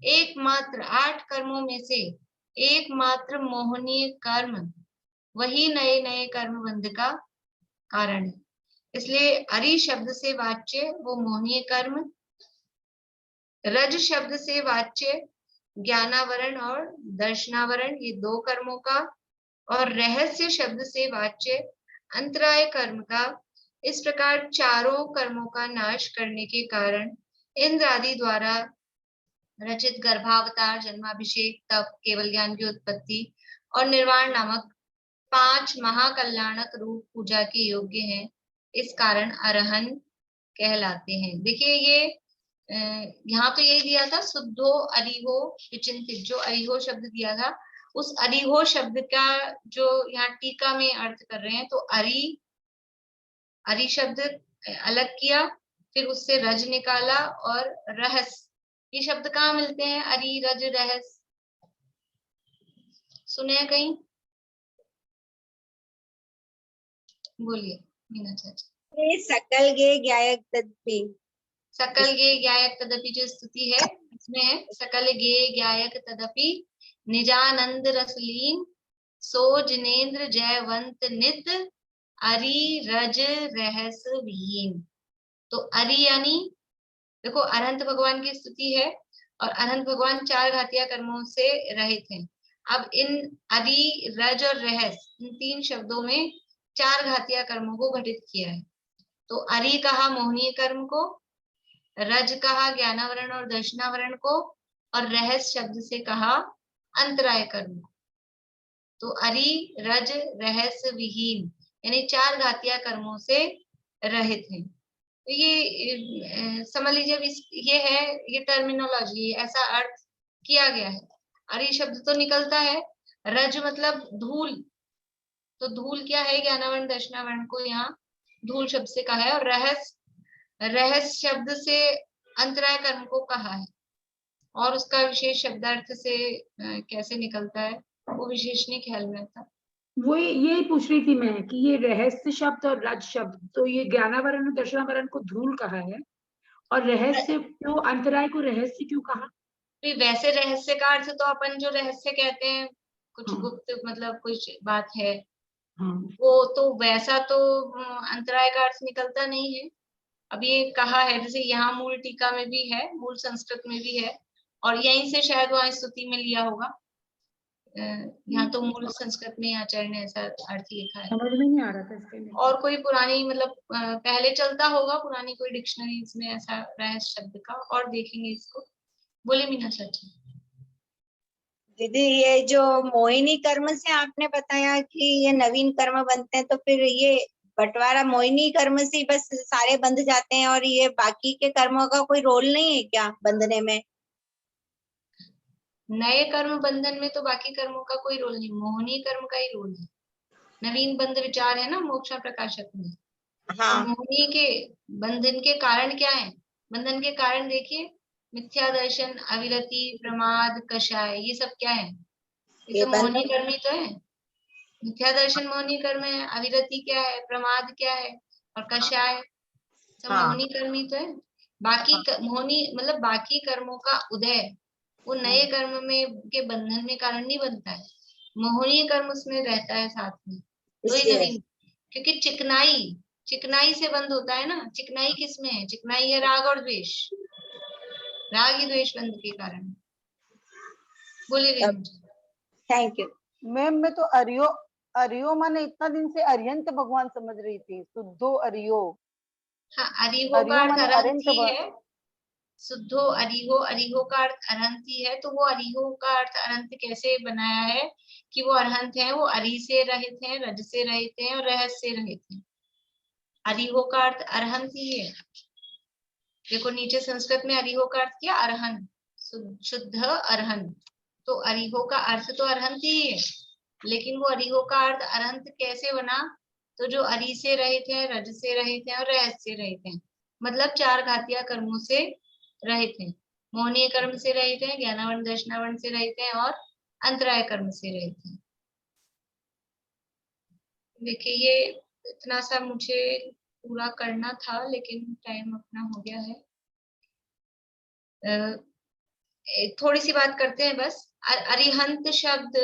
एकमात्र 8 कर्मों में से एकमात्र मोहनीय कर्म वही नए नए कर्म बंध का कारण है। इसलिए अरि शब्द से वाच्य वो मोहनीय कर्म, रज शब्द से वाच्य ज्ञानावरण और दर्शनावरण, ये 2 कर्मों का, और रहस्य शब्द से वाच्य अंतराय कर्म का। इस प्रकार चारों कर्मों का नाश करने के कारण इंद्र आदि द्वारा रचित गर्भावतार, जन्माभिषेक, तप, केवल ज्ञान की उत्पत्ति और निर्वाण नामक 5 महाकल्याणक रूप पूजा के योग्य हैं। इस कारण अरहन कहलाते हैं। देखिए ये यहाँ तो यही दिया था, शुद्धो अरिहो विचिंतित, जो अरिहो शब्द दिया था उस अरिहो शब्द का जो यहाँ टीका में अर्थ कर रहे हैं, तो अरि शब्द अलग किया, फिर उससे रज निकाला, और रहस, ये शब्द कहाँ मिलते हैं? अरि, रज, रहस, सुने हैं कहीं? बोलिए मीना चाची। सकल गे ज्ञायक तदपि, सकल गे ज्ञायक तदपि जो स्तुति है इसमें है, सकल गे ज्ञायक तदपि निजानंद रसलीन सो जिनेन्द्र जयवंत नित अरि रज रहस वीन। तो अरि यानी देखो अरहंत भगवान की स्तुति है, और अरहंत भगवान 4 घातिया कर्मों से रहित हैं। अब इन अरि, रज और रहस, इन 3 शब्दों में 4 घातिया कर्मों को घटित किया है। तो अरि कहा मोहनीय कर्म को, रज कहा ज्ञानावरण और दर्शनावरण को, और रहस शब्द से कहा अंतराय कर्म को। तो अरि, रज, रहस विहीन यानी 4 घातिया कर्मों से रहित है। तो ये समझ लीजिए, ये है, ये टर्मिनोलॉजी, ऐसा अर्थ किया गया है। अरि शब्द तो निकलता है, रज मतलब धूल, तो धूल क्या है? ज्ञानावरण दर्शनावरण को यहाँ धूल शब्द से कहा है, और रहस शब्द से अंतराय कर्म को कहा है, और उसका विशेष शब्दार्थ से कैसे निकलता है वो विशेष नहीं ख्याल में आता। वो ये पूछ रही थी मैं कि ये रहस्य शब्द और रज शब्द, तो ये ज्ञानावरण और दर्शनावरण को धूल कहा है, और रहस्य क्यों, अंतराय को रहस्य क्यों कहा? वैसे रहस्य का अर्थ तो अपन जो रहस्य कहते हैं, कुछ गुप्त मतलब कुछ बात है, वो तो वैसा तो अंतराय का अर्थ निकलता नहीं है। अब ये कहा है, जैसे यहाँ मूल टीका में भी है, मूल संस्कृत में भी है, और यहीं से शायद वहां स्तुति में लिया होगा। यहाँ तो मूल संस्कृत में आचार्य ने ऐसा अर्थ लिखा है, समझ में नहीं आ रहा था इसके लिए। और कोई पुरानी मतलब पहले चलता होगा पुरानी कोई डिक्शनरीज में ऐसा रहस्य शब्द का, और देखेंगे इसको। बोले मीना चाची। दीदी ये जो मोहिनी कर्म से आपने बताया कि ये नवीन कर्म बनते हैं, तो फिर ये बंटवारा मोहिनी कर्म से बस सारे बंध जाते हैं, और ये बाकी के कर्मों का कोई रोल नहीं है क्या बंधने में? नए कर्म बंधन में तो बाकी कर्मों का कोई रोल नहीं, मोहनीय कर्म का ही रोल है। नवीन बंध विचार है ना मोक्षा प्रकाशक में। हाँ। तो मोहनीय के बंधन के कारण क्या है? बंधन के कारण देखिए, मिथ्या दर्शन, अविरति, प्रमाद, कषाय, ये सब क्या है? ये सब मोहनीय कर्म ही तो है। मिथ्या दर्शन मोहनीय कर्म है, अविरति क्या है, प्रमाद क्या है, और कषाय सब मोहनीय कर्म ही तो है। बाकी मोहनीय मतलब बाकी कर्मों का उदय वो नए कर्म में के बंधन में कारण नहीं बनता है, मोहनीय कर्म उसमें रहता है साथ में, तो ही नवीन। क्योंकि चिकनाई से बंद होता है ना। चिकनाई किसमें है? चिकनाई है राग और द्वेष, राग ही द्वेष बंध के कारण। बोलिए। Thank you ma'am. मैं तो अरियो माने इतना दिन से अरिहंत भगवान समझ रही थी, शुद्धो अरियो। हाँ, अरिहो का अर्थ अरहंत ही है। शुद्धो अरिहो, अरिहो का अर्थ अरहंत ही है। तो वो अरिहो का अर्थ अरहंत कैसे बनाया है कि वो अरहंत है, वो अरि से रहित है, रज से रहित है, और रहस्य से रहित है। अरिहो का अर्थ अरहंत ही है। देखो नीचे संस्कृत में अरिहो का अर्थ क्या? अरहंत, शुद्ध अरहंत। तो अरिहो का अर्थ तो अरहंत ही है, लेकिन वो अरिहो का अर्थ अरहंत कैसे बना? तो जो अरि से रहित है, रज से रहित है, और रहस्य से रहित है, मतलब 4 घातिया कर्मों से रहित है। मोहनीय कर्म से रहित है, ज्ञानावरण दर्शनावरण से रहित है, और अंतराय कर्म से रहित है। देखिए ये इतना सा मुझे पूरा करना था, लेकिन टाइम अपना हो गया है। थोड़ी सी बात करते हैं बस। अरिहंत शब्द,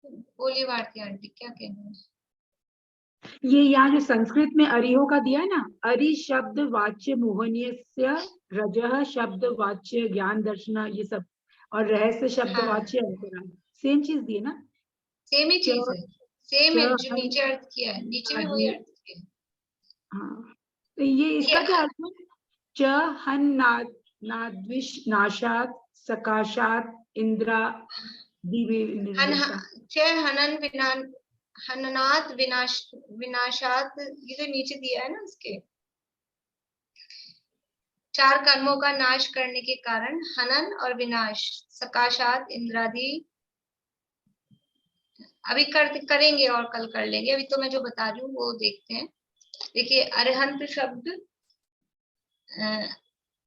बोलिए भारती आंटी क्या कहना है? ये यहाँ जो संस्कृत में अरिहो का दिया है ना, अरि शब्द वाच्य मोहनीय, रजह शब्द वाच्य ज्ञान दर्शना, ये सब, और रहस्य शब्द वाच्य अंतरा, सेम चीज दी है ना? सेम ही चीज है, सेम है जो नीचे अर्थ किया है, नीचे में वही अर्थ किया है। हाँ, तो ये इसका क्या अर्थ है? च हन नाद्विष नाशात सकाशात इंद्रा दिवे हननात विनाशात, ये जो नीचे दिया है ना, इसके 4 कर्मों का नाश करने के कारण हनन और विनाश, सकाशात इंद्रादि, अभी करेंगे और कल कर लेंगे, अभी तो मैं जो बता रही हूँ वो देखते हैं। देखिए अरिहंत शब्द,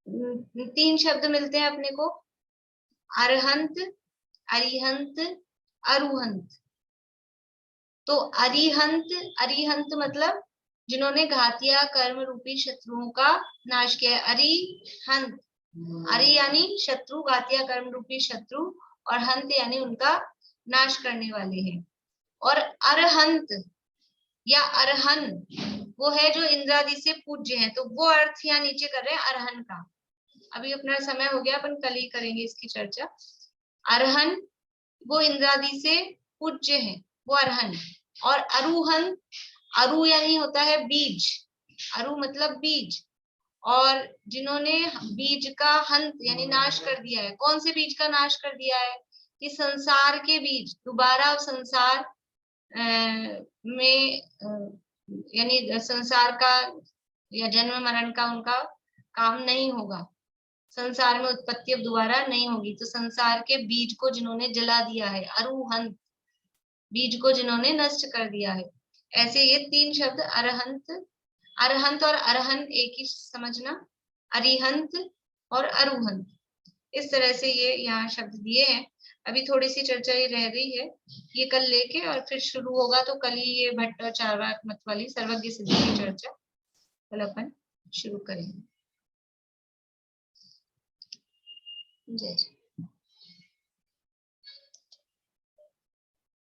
3 शब्द मिलते हैं अपने को, अरहंत, अरिहंत, अरुहंत। तो अरिहंत मतलब जिन्होंने घातिया कर्म रूपी शत्रुओं का नाश किया है। अरिहंत, अरि यानी शत्रु, घातिया कर्म रूपी शत्रु, और हंत यानी उनका नाश करने वाले हैं। और अरहंत या अरहन वो है जो इंद्रादि से पूज्य है, तो वो अर्थ यहाँ नीचे कर रहे हैं अरहन का। अभी अपना समय हो गया, अपन कल ही करेंगे इसकी चर्चा। अरहन वो इंद्रादि से पूज्य है, वो अरहन। और अरुहन, अरु यानी होता है बीज, अरु मतलब बीज, और जिन्होंने बीज का हंत यानी नाश कर दिया है। कौन से बीज का नाश कर दिया है? कि संसार के बीज दोबारा संसार में यानी संसार का या जन्म मरण का उनका काम नहीं होगा, संसार में उत्पत्ति अब दोबारा नहीं होगी। तो संसार के बीज को जिन्होंने जला दिया है, अरुहंत, बीज को जिन्होंने नष्ट कर दिया है। ऐसे ये 3 शब्द अरहंत, अरहंत और अरहन एक ही समझना, अरिहंत और अरुहंत, इस तरह से ये यहाँ शब्द दिए हैं। अभी थोड़ी सी चर्चा ये रह गई है, ये कल लेके और फिर शुरू होगा। तो कल ही ये भट्ट और चार्वाक मत वाली सर्वज्ञ सिद्धि की चर्चा कल अपन शुरू करेंगे। जय जय।